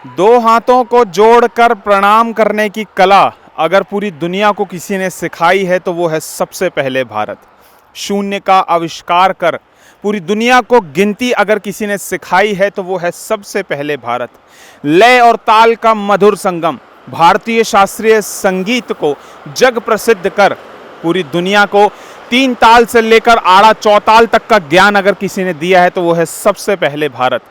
दो हाथों को जोड़कर प्रणाम करने की कला अगर पूरी दुनिया को किसी ने सिखाई है तो वो है सबसे पहले भारत। शून्य का आविष्कार कर पूरी दुनिया को गिनती अगर किसी ने सिखाई है तो वो है सबसे पहले भारत। लय और ताल का मधुर संगम भारतीय शास्त्रीय संगीत को जग प्रसिद्ध कर पूरी दुनिया को तीन ताल से लेकर आड़ा चौताल तक का ज्ञान अगर किसी ने दिया है तो वो है सबसे पहले भारत।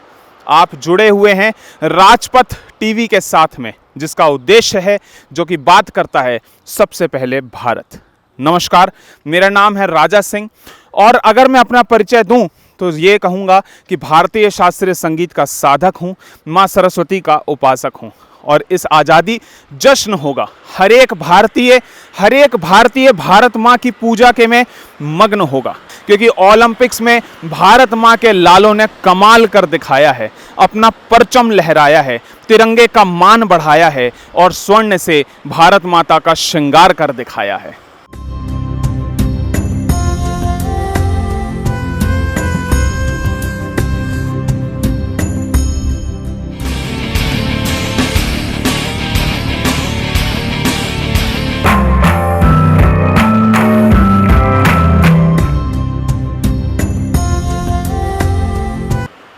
आप जुड़े हुए हैं राजपथ टीवी के साथ में, जिसका उद्देश्य है, जो कि बात करता है सबसे पहले भारत। नमस्कार, मेरा नाम है राजा सिंह और अगर मैं अपना परिचय दूं तो ये कहूँगा कि भारतीय शास्त्रीय संगीत का साधक हूँ, माँ सरस्वती का उपासक हूँ और इस आज़ादी जश्न होगा। हर एक भारतीय भारत माँ की पूजा के में मग्न होगा, क्योंकि ओलंपिक्स में भारत माँ के लालों ने कमाल कर दिखाया है, अपना परचम लहराया है, तिरंगे का मान बढ़ाया है और स्वर्ण से भारत माता का श्रृंगार कर दिखाया है।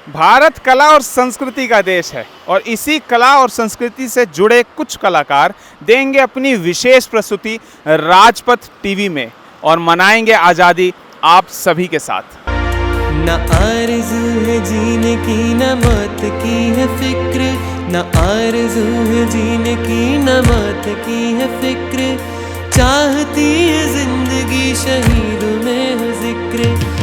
भारत कला और संस्कृति का देश है और इसी कला और संस्कृति से जुड़े कुछ कलाकार देंगे अपनी विशेष प्रस्तुति राजपथ टीवी में और मनाएंगे आज़ादी आप सभी के साथ। न आरज़ू है जीने की, न मौत की है फिक्र, न आरज़ू है जीने की, न मौत की है फिक्र, चाहती है जिंदगी शहीदों में हो जिक्र।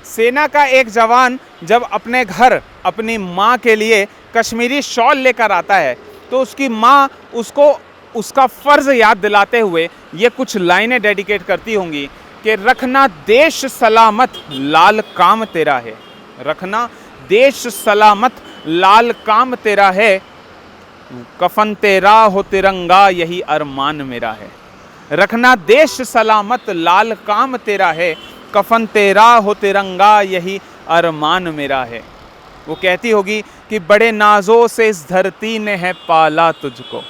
सेना का एक जवान जब अपने घर अपनी माँ के लिए कश्मीरी शॉल लेकर आता है तो उसकी माँ उसको उसका फ़र्ज़ याद दिलाते हुए ये कुछ लाइनें डेडिकेट करती होंगी कि रखना देश सलामत लाल काम तेरा है, रखना देश सलामत लाल काम तेरा है, कफन तेरा हो तिरंगा यही अरमान मेरा है। रखना देश सलामत लाल काम तेरा है, कफन तेरा हो तिरंगा यही अरमान मेरा है। वो कहती होगी कि बड़े नाजों से इस धरती ने है पाला तुझको,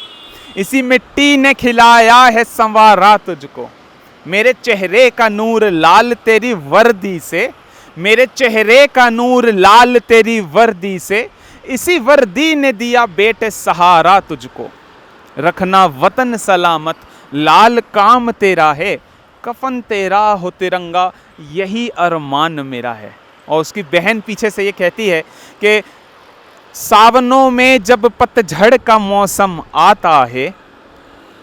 इसी मिट्टी ने खिलाया है संवारा तुझको, मेरे चेहरे का नूर लाल तेरी वर्दी से, मेरे चेहरे का नूर लाल तेरी वर्दी से, इसी वर्दी ने दिया बेटे सहारा तुझको। रखना वतन सलामत लाल काम तेरा है, कफन तेरा हो तिरंगा यही अरमान मेरा है। और उसकी बहन पीछे से ये कहती है कि सावनों में जब पतझड़ का मौसम आता है,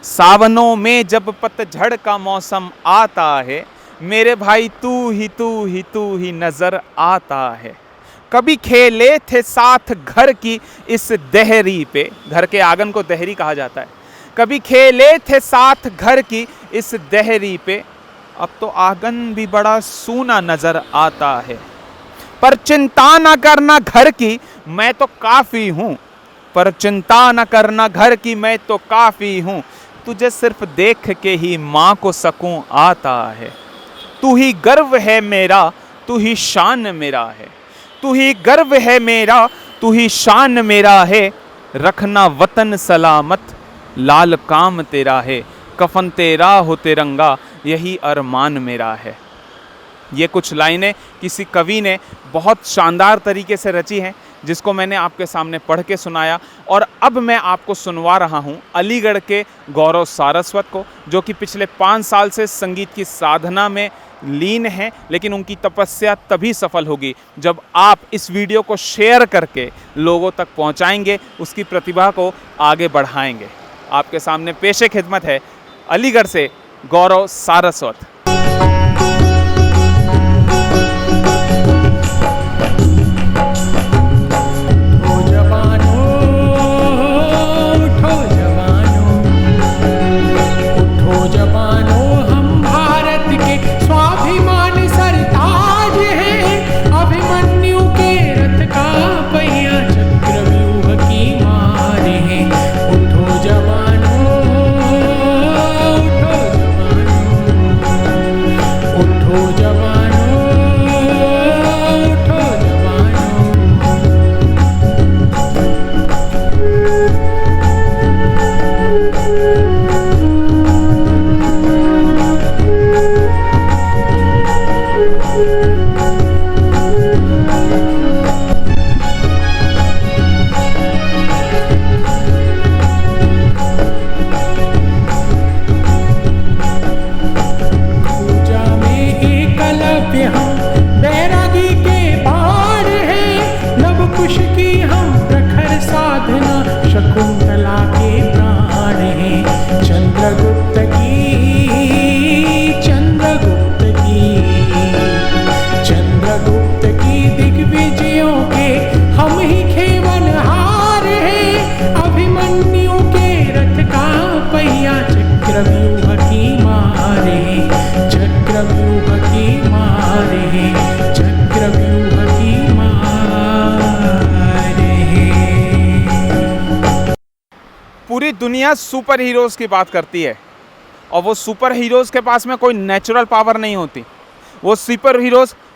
सावनों में जब पतझड़ का मौसम आता है, मेरे भाई तू ही नज़र आता है। कभी खेले थे साथ घर की इस दहरी पे, घर के आंगन को दहरी कहा जाता है, कभी खेले थे साथ घर की इस दहरी पे, अब तो आंगन भी बड़ा सूना नजर आता है। पर चिंता ना करना घर की मैं तो काफ़ी हूँ, पर चिंता ना करना घर की मैं तो काफ़ी हूँ, तुझे सिर्फ देख के ही माँ को सकूँ आता है। तू ही गर्व है मेरा, तू ही शान मेरा है, तू ही गर्व है मेरा, तू ही शान मेरा है, रखना वतन सलामत लाल काम तेरा है, कफन तेरा हो तिरंगा यही अरमान मेरा है। ये कुछ लाइनें किसी कवि ने बहुत शानदार तरीके से रची हैं, जिसको मैंने आपके सामने पढ़ के सुनाया और अब मैं आपको सुनवा रहा हूँ अलीगढ़ के गौरव सारस्वत को, जो कि पिछले 5 साल से संगीत की साधना में लीन हैं, लेकिन उनकी तपस्या तभी सफल होगी जब आप इस वीडियो को शेयर करके लोगों तक पहुँचाएंगे, उसकी प्रतिभा को आगे बढ़ाएंगे। आपके सामने पेशे खिदमत है अलीगढ़ से गौरव सारस्वत। पूरी दुनिया सुपर हीरोज़ की बात करती है और वो सुपर हीरोज़ के पास में कोई नेचुरल पावर नहीं होती।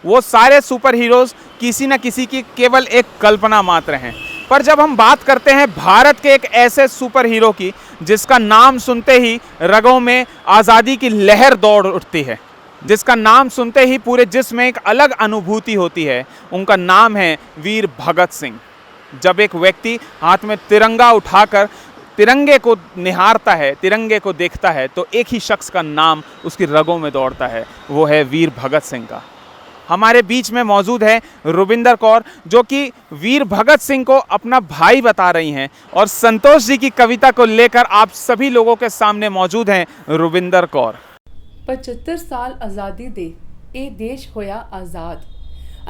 वो सारे सुपर हीरोज़ किसी न किसी की केवल एक कल्पना मात्र हैं। पर जब हम बात करते हैं भारत के एक ऐसे सुपर हीरो की जिसका नाम सुनते ही रगों में आज़ादी की लहर दौड़ उठती है, जिसका नाम सुनते ही पूरे जिस्म में एक अलग अनुभूति होती है, उनका नाम है वीर भगत सिंह। जब एक व्यक्ति हाथ में तिरंगा उठाकर तिरंगे को निहारता है, तिरंगे को देखता है, तो एक ही शख्स का नाम उसकी रगों में दौड़ता है, वो है वीर भगत सिंह का। हमारे बीच में मौजूद है रुबिंदर कौर, जो कि वीर भगत सिंह को अपना भाई बता रही हैं, और संतोष जी की कविता को लेकर आप सभी लोगों के सामने मौजूद हैं रुबिंदर कौर। 75 साल आज़ादी दे ਇਹ ਦੇਸ਼ ਹੋਇਆ ਆਜ਼ਾਦ,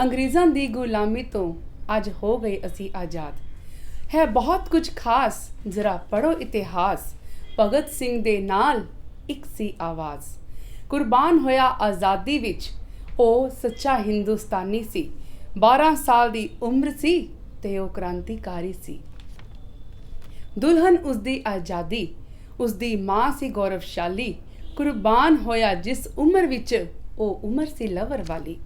ਅੰਗਰੇਜ਼ਾਂ ਦੀ ਗੁਲਾਮੀ ਤੋਂ ਅੱਜ ਹੋ ਗਏ ਅਸੀਂ ਆਜ਼ਾਦ। ਹੈ ਬਹੁਤ ਕੁਝ ਖਾਸ, ਜ਼ਰਾ ਪੜੋ ਇਤਿਹਾਸ, ਭਗਤ ਸਿੰਘ ਦੇ ਨਾਲ ਇੱਕ ਸੀ ਆਵਾਜ਼। ਕੁਰਬਾਨ ਹੋਇਆ ਆਜ਼ਾਦੀ ਵਿੱਚ ਉਹ ਸੱਚਾ ਹਿੰਦੁਸਤਾਨੀ ਸੀ। 12 ਸਾਲ ਦੀ ਉਮਰ ਸੀ ਤੇ ਉਹ ਕ੍ਰਾਂਤੀਕਾਰੀ ਸੀ। ਦੁਲਹਨ ਉਸਦੀ ਆਜ਼ਾਦੀ, ਉਸਦੀ ਮਾਂ ਸੀ ਗੌਰਵਸ਼ਾਲੀ। ਕੁਰਬਾਨ ਹੋਇਆ ਜਿਸ ਉਮਰ ਵਿੱਚ ਉਹ ਉਮਰ ਸੀ ਲਵਰ ਵਾਲੀ।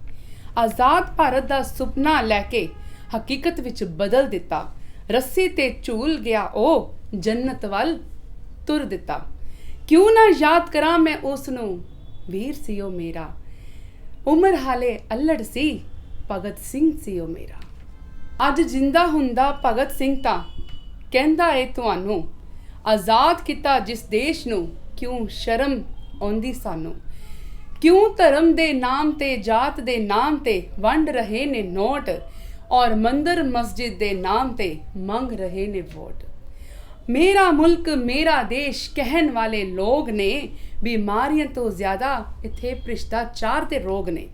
ਆਜ਼ਾਦ ਭਾਰਤ ਦਾ ਸੁਪਨਾ ਲੈ ਕੇ ਹਕੀਕਤ ਵਿੱਚ ਬਦਲ ਦਿੱਤਾ। ਰੱਸੀ ਤੇ ਝੂਲ ਗਿਆ ਉਹ, ਜੰਨਤ ਵੱਲ ਤੁਰ ਦਿੱਤਾ। ਕਿਉਂ ਨਾ ਯਾਦ ਕਰਾਂ ਮੈਂ ਉਸ ਨੂੰ, ਵੀਰ ਸੀ ਉਹ ਮੇਰਾ। ਉਮਰ ਹਾਲੇ ਅਲੜ ਸੀ, ਭਗਤ ਸਿੰਘ ਸੀ ਉਹ ਮੇਰਾ। ਅੱਜ ਜਿੰਦਾ ਹੁੰਦਾ ਭਗਤ ਸਿੰਘ ਤਾਂ ਕਹਿੰਦਾ ਏ ਤੁਹਾਨੂੰ, ਆਜ਼ਾਦ ਕੀਤਾ ਜਿਸ ਦੇਸ਼ ਨੂੰ, ਕਿਉਂ ਸ਼ਰਮ ਆਉਂਦੀ ਸਾਨੂੰ। ਕਿਉਂ ਧਰਮ ਦੇ ਨਾਮ ਤੇ, ਜਾਤ ਦੇ ਨਾਮ ਤੇ ਵੰਡ ਰਹੇ ਨੇ ਨੋਟ, ਔਰ ਮੰਦਰ ਮਸਜਿਦ ਦੇ ਨਾਮ ਤੇ ਮੰਗ ਰਹੇ ਨੇ ਵੋਟ। ਮੇਰਾ ਮੁਲਕ ਮੇਰਾ ਦੇਸ਼ ਕਹਿਣ ਵਾਲੇ ਲੋਕ ਨੇ, ਬਿਮਾਰੀਆਂ ਤੋਂ ਜ਼ਿਆਦਾ ਇੱਥੇ ਭ੍ਰਿਸ਼ਟਾਚਾਰ ਦੇ ਰੋਗ ਨੇ।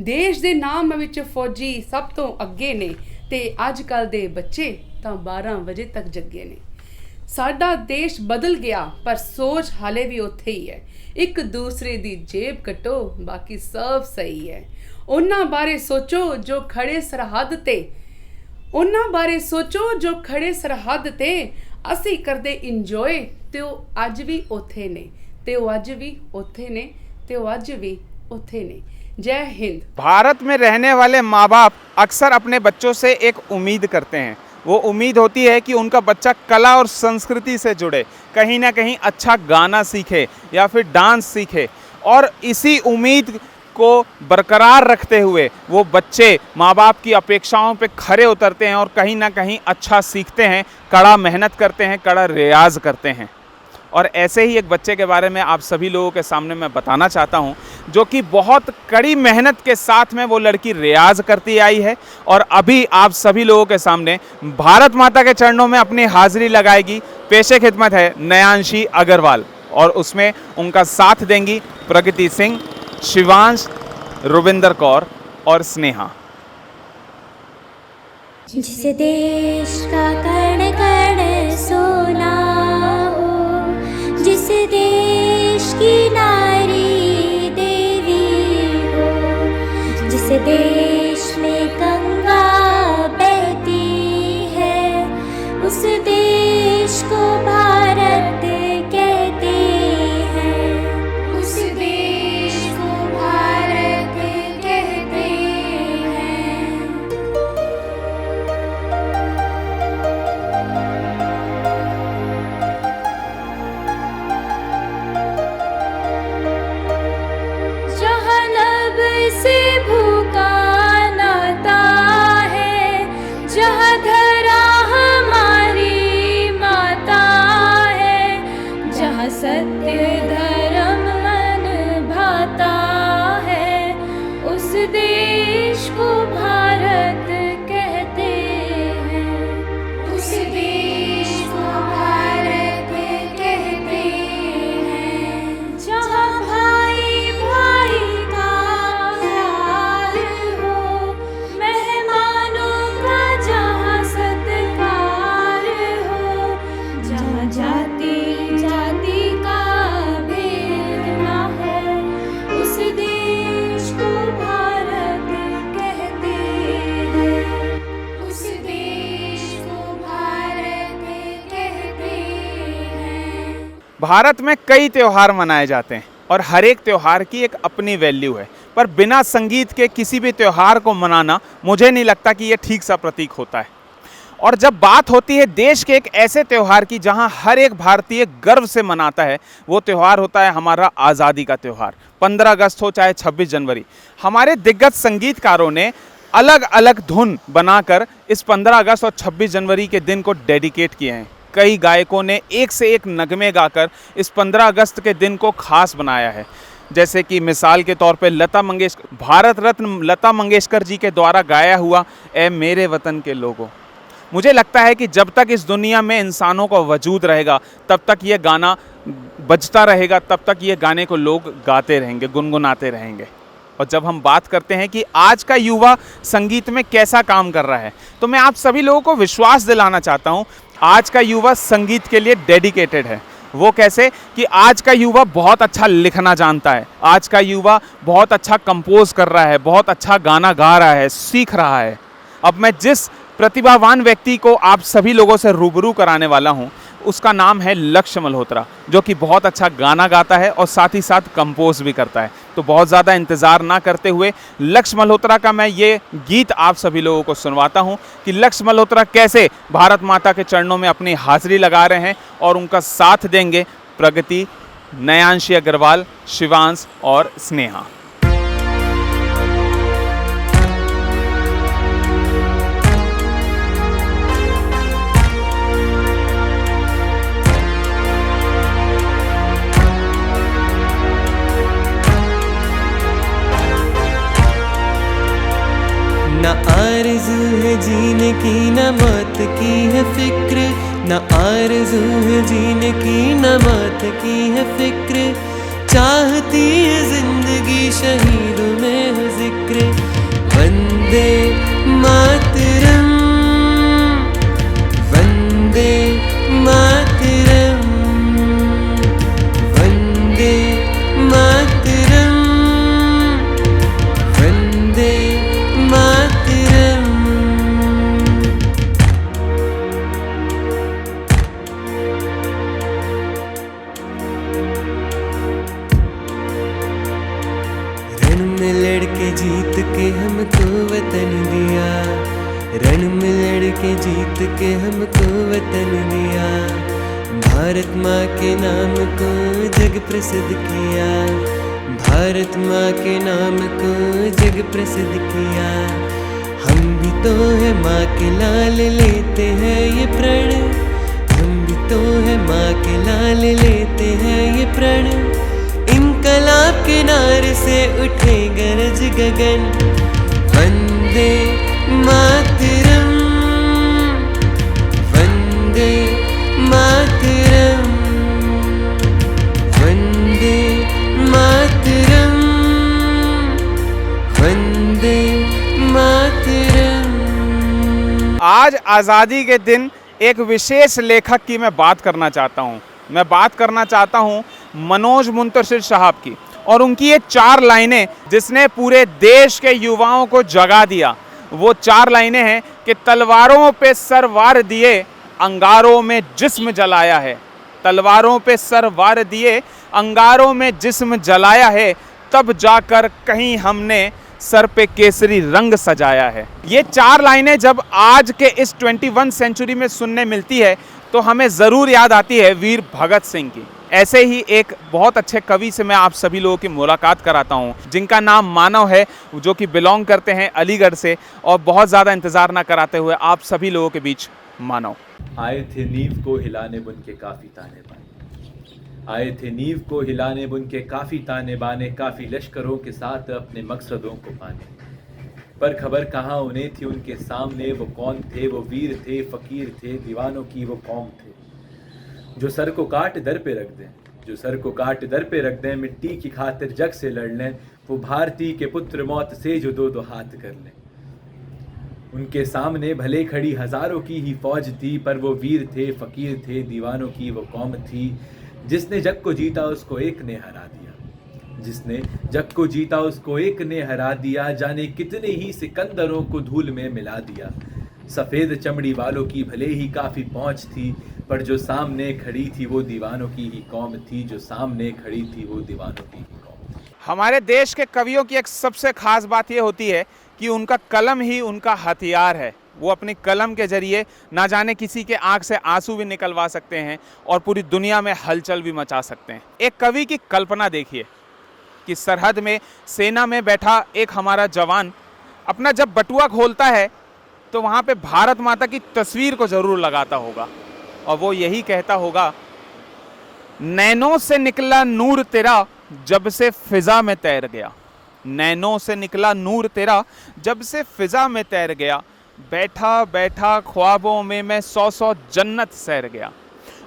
ਦੇਸ਼ ਦੇ ਨਾਮ ਵਿੱਚ ਫੌਜੀ ਸਭ ਤੋਂ ਅੱਗੇ ਨੇ, ਤੇ ਅੱਜ ਕੱਲ ਦੇ ਬੱਚੇ ਤਾਂ 12 ਵਜੇ ਤੱਕ ਜੱਗੇ ਨੇ। ਸਾਡਾ ਦੇਸ਼ ਬਦਲ ਗਿਆ ਪਰ ਸੋਚ ਹਾਲੇ ਵੀ ਉੱਥੇ ਹੀ ਹੈ। ਇੱਕ ਦੂਸਰੇ ਦੀ ਜੇਬ ਕੱਟੋ, ਬਾਕੀ ਸਭ ਸਹੀ ਹੈ। ਉਹਨਾਂ ਬਾਰੇ ਸੋਚੋ ਜੋ ਖੜੇ ਸਰਹੱਦ ਤੇ, ਉਹਨਾਂ ਬਾਰੇ ਸੋਚੋ ਜੋ ਖੜੇ ਸਰਹੱਦ ਤੇ। ਅਸੀਂ ਕਰਦੇ ਇੰਜੋਏ ਤੇ ਉਹ ਅੱਜ ਵੀ ਉੱਥੇ ਨੇ, ਤੇ ਉਹ ਅੱਜ ਵੀ ਉੱਥੇ ਨੇ, ਤੇ ਉਹ ਅੱਜ ਵੀ ਉੱਥੇ ਨੇ। जय हिंद। भारत में रहने वाले माँ बाप अक्सर अपने बच्चों से एक उम्मीद करते हैं। वो उम्मीद होती है कि उनका बच्चा कला और संस्कृति से जुड़े, कहीं ना कहीं अच्छा गाना सीखे या फिर डांस सीखे, और इसी उम्मीद को बरकरार रखते हुए वो बच्चे माँ बाप की अपेक्षाओं पे खरे उतरते हैं और कहीं ना कहीं अच्छा सीखते हैं, कड़ा मेहनत करते हैं, कड़ा रियाज करते हैं। और ऐसे ही एक बच्चे के बारे में आप सभी लोगों के सामने मैं बताना चाहता हूं, जो कि बहुत कड़ी मेहनत के साथ में वो लड़की रियाज करती आई है, और अभी आप सभी लोगों के सामने भारत माता के चरणों में अपनी हाजिरी लगाएगी। पेशे खिदमत है नयांशी अग्रवाल, और उसमें उनका साथ देंगी प्रगति सिंह, शिवांश, रुबिंदर कौर और स्नेहा। जिस देश का कण कण सोना हो, जिस देश की नारी देवी हो, जिस देश में गंगा बहती है, उस देश को भारत कहते हैं, उस देश को भारत कहते हैं। जहाँ नभ से भूखा नाता है, जहाँ धरा हमारी माता भारत में कई त्यौहार मनाए जाते हैं और हर एक त्यौहार की एक अपनी वैल्यू है, पर बिना संगीत के किसी भी त्यौहार को मनाना मुझे नहीं लगता कि ये ठीक सा प्रतीक होता है। और जब बात होती है देश के एक ऐसे त्यौहार की जहां हर एक भारतीय गर्व से मनाता है, वो त्यौहार होता है हमारा आज़ादी का त्यौहार। 15 अगस्त हो चाहे 26 जनवरी, हमारे दिग्गज संगीतकारों ने अलग अलग धुन बनाकर इस 15 अगस्त और 26 जनवरी के दिन को डेडिकेट किए हैं। कई गायकों ने एक से एक नगमे गाकर इस 15 अगस्त के दिन को खास बनाया है, जैसे कि मिसाल के तौर पे भारत रत्न लता मंगेशकर जी के द्वारा गाया हुआ ए मेरे वतन के लोगों। मुझे लगता है कि जब तक इस दुनिया में इंसानों का वजूद रहेगा तब तक ये गाना बजता रहेगा, तब तक ये गाने को लोग गाते रहेंगे, गुनगुनाते रहेंगे। और जब हम बात करते हैं कि आज का युवा संगीत में कैसा काम कर रहा है, तो मैं आप सभी लोगों को विश्वास दिलाना चाहता हूँ, आज का युवा संगीत के लिए डेडिकेटेड है। वो कैसे कि आज का युवा बहुत अच्छा लिखना जानता है, आज का युवा बहुत अच्छा कंपोज कर रहा है, बहुत अच्छा गाना गा रहा है, सीख रहा है। अब मैं जिस प्रतिभावान व्यक्ति को आप सभी लोगों से रूबरू कराने वाला हूं, उसका नाम है लक्ष्य मल्होत्रा, जो कि बहुत अच्छा गाना गाता है और साथ ही साथ कंपोज भी करता है। तो बहुत ज़्यादा इंतज़ार ना करते हुए लक्ष्य मल्होत्रा का मैं ये गीत आप सभी लोगों को सुनवाता हूं कि लक्ष्य मल्होत्रा कैसे भारत माता के चरणों में अपनी हाजिरी लगा रहे हैं और उनका साथ देंगे प्रगति, नयांशी अग्रवाल, शिवांश और स्नेहा। न आरज़ू है जीने की न मौत की है फिक्र, न आरज़ू है जीने की न मौत की है फिक्र, चाहती है जिंदगी शहीदों में हो जिक्र। वंदे मातरम, वंदे मातरम, वंदे मातरम, वंदे मातरम। रण में लड़के जीत के हमको वतन दिया, रण में लड़के जीत के हमको वतन दिया, भारत माँ के नाम को जग प्रसिद्ध किया, भारत माँ के नाम को जग प्रसिद्ध किया। हम भी तो है माँ के लाल लेते हैं ये प्रण, हम भी तो है माँ के लाल लेते हैं ये प्रण। इनकलाब के नारे से उठे गरज गगन, वंदे मातरम, वंदे मातरम, वंदे मातरम, वंदे मातरम। आज आज़ादी के दिन एक विशेष लेखक की मैं बात करना चाहता हूँ। मैं बात करना चाहता हूँ मनोज मुंतशिर साहब की, और उनकी ये 4 लाइनें जिसने पूरे देश के युवाओं को जगा दिया। वो 4 लाइनें हैं कि तलवारों पे सर वार दिए, अंगारों में जिस्म जलाया है, तलवारों पे सर वार दिए, अंगारों में जिस्म जलाया है, तब जाकर कहीं हमने सर पे केसरी रंग सजाया है। ये 4 लाइनें जब आज के इस 21 सेंचुरी में सुनने मिलती है तो हमें ज़रूर याद आती है वीर भगत सिंह की। ऐसे ही एक बहुत अच्छे कवि से मैं आप सभी लोगों की मुलाकात कराता हूँ, जिनका नाम मानव है, जो कि बिलोंग करते हैं अलीगढ़ से। और बहुत ज़्यादा इंतज़ार ना कराते हुए आप सभी लोगों के बीच मानव। आए थे नींव को हिलाने बुन के काफ़ी ताने बाने, आए थे नींव को हिलाने बुन के काफ़ी ताने बाने, काफ़ी लश्करों के साथ अपने मकसदों को पाने। पर खबर कहाँ उन्हें थी उनके सामने, वो कौन थे, वो वीर थे, फ़कीर थे, दीवानों की वो कौम थे, जो सर को काट दर पे रख दें, जो सर को काट दर पे रख दें, मिट्टी की खातिर जग से लड़ लें, वो भारती के पुत्र मौत से जो 2-2 हाथ कर लें। उनके सामने भले खड़ी हज़ारों की ही फौज थी, पर वो वीर थे, फ़कीर थे, दीवानों की वो कौम थी। जिसने जग को जीता उसको एक ने हरा दिया, जिसने जग को जीता उसको एक ने हरा दिया, जाने कितने ही सिकंदरों को धूल में मिला दिया। सफ़ेद चमड़ी वालों की भले ही काफ़ी पहुँच थी, पर जो सामने खड़ी थी वो दीवानों की ही कौम थी, जो सामने खड़ी थी वो दीवानों की ही कौम थी। हमारे देश के कवियों की एक सबसे खास बात ये होती है कि उनका कलम ही उनका हथियार है। वो अपनी कलम के जरिए ना जाने किसी के आंख से आंसू भी निकलवा सकते हैं और पूरी दुनिया में हलचल भी मचा सकते हैं। एक कवि की कल्पना देखिए कि सरहद में सेना में बैठा एक हमारा जवान अपना जब बटुआ खोलता है तो वहाँ पे भारत माता की तस्वीर को ज़रूर लगाता होगा और वो यही कहता होगा, नैनों से निकला नूर तेरा जब से फिजा में तैर गया, नैनों से निकला नूर तेरा जब से फिजा में तैर गया, बैठा बैठा ख्वाबों में मैं 100 जन्नत सैर गया,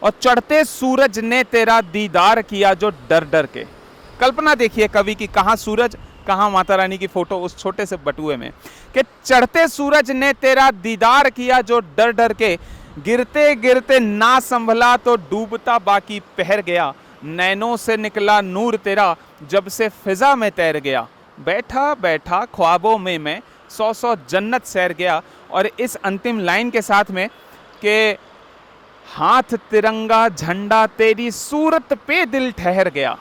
और चढ़ते सूरज ने तेरा दीदार किया जो डर डर के। कल्पना देखिए कवि की, कहाँ सूरज कहाँ माता रानी की फोटो उस छोटे से बटुए में, कि चढ़ते सूरज ने तेरा दीदार किया जो डर डर के, गिरते गिरते ना संभला तो डूबता बाकी पहर गया, नैनों से निकला नूर तेरा जब से फिजा में तैर गया, बैठा बैठा ख्वाबों में मैं 100 जन्नत सैर गया। और इस अंतिम लाइन के साथ में कि हाथ तिरंगा झंडा तेरी सूरत पे दिल ठहर गया,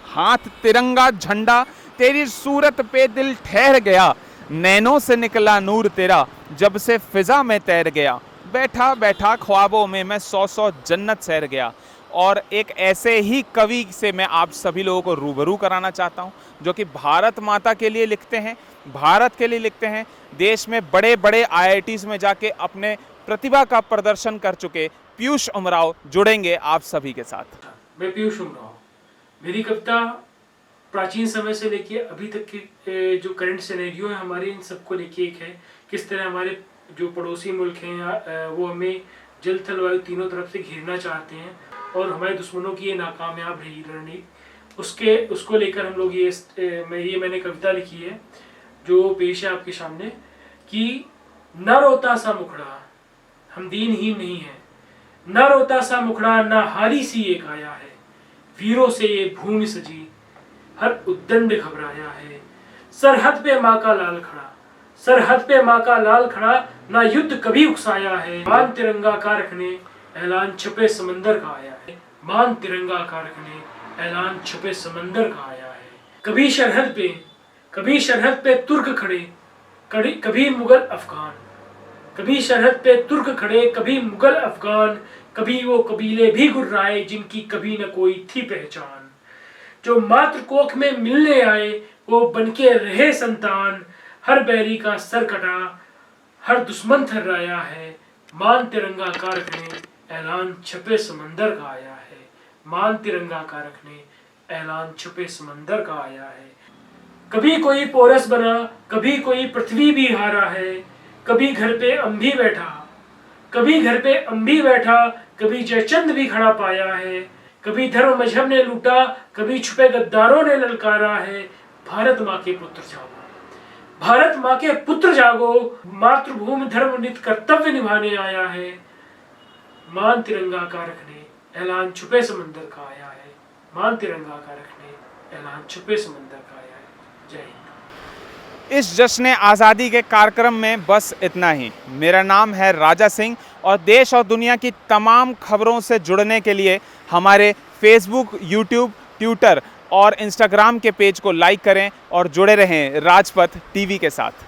हाथ तिरंगा झंडा तेरी सूरत पे दिल ठहर गया, नैनों से निकला नूर तेरा जब से फिजा में तैर गया, बैठा बैठा ख्वाबों में मैं 100 जन्नत सैर गया। और एक ऐसे ही कवि से मैं आप सभी लोगों को रूबरू कराना चाहता हूं, जो कि भारत माता के लिए लिखते हैं, भारत के लिए लिखते हैं, देश में बड़े बड़े IITs में जाके अपने प्रतिभा का प्रदर्शन कर चुके पीयूष उमराव जुड़ेंगे आप सभी के साथ। मैं पीयूष उमराव, मेरी कविता प्राचीन समय से लेके अभी तक के जो करंट सिनेरियो है हमारे, इन सबको लेके एक है, किस तरह हमारे जो पड़ोसी मुल्क हैं वो हमें जल थल वायु तीनों तरफ से घेरना चाहते हैं और हमारे दुश्मनों की ये नाकामयाब रही रणनीति, उसको लेकर हम लोग मैंने कविता लिखी है जो पेश है आपके सामने कि न रोता सा मुखड़ा हम दीनहीन नहीं है, न रोता सा मुखड़ा न हारी सी ये काया है, वीरों से ये भूमि सजी हर उद्दंड घबराया है, सरहद पे माँ का लाल खड़ा, सरहद पे माँ का लाल खड़ा, ना युद्ध कभी उकसाया है, मान तिरंगा का रखने ऐलान छपे समंदर का आया है, मान तिरंगा का रखने ऐलान छपे समंदर का आया है। कभी सरहद पे तुर्क खड़े, कभी मुगल अफगान, कभी सरहद पे तुर्क खड़े, कभी मुगल अफगान, कभी वो कबीले भी गुर्राए जिनकी कभी न कोई थी पहचान, जो मातृ कोख में मिलने आए वो बनके रहे संतान, हर बैरी का सर कटा हर दुश्मन थर्राया है, मान तिरंगा का रखने ऐलान छपे समंदर का आया है, मान तिरंगा का रखने ऐलान छपे समंदर का आया है। कभी कोई पोरस बना, कभी कोई पृथ्वी भी हारा है, कभी घर पे अंभी बैठा, कभी घर पे अंभी बैठा, कभी जयचंद भी खड़ा पाया है, कभी धर्म मजहब ने लूटा, कभी छुपे गद्दारों ने ललकारा है, भारत माँ के पुत्र जागो, भारत माँ के पुत्र जागो, मातृभूमि धर्म नित कर्तव्य निभाने आया है, मान तिरंगा का रखने ऐलान छुपे समंदर का आया है, मान तिरंगा का रखने ऐलान छुपे समंदर का आया है। जय हिंद। इस जश्न आज़ादी के कार्यक्रम में बस इतना ही। मेरा नाम है राजा सिंह और देश और दुनिया की तमाम खबरों से जुड़ने के लिए हमारे फेसबुक, यूट्यूब, ट्विटर और इंस्टाग्राम के पेज को लाइक करें और जुड़े रहें राजपथ टीवी के साथ।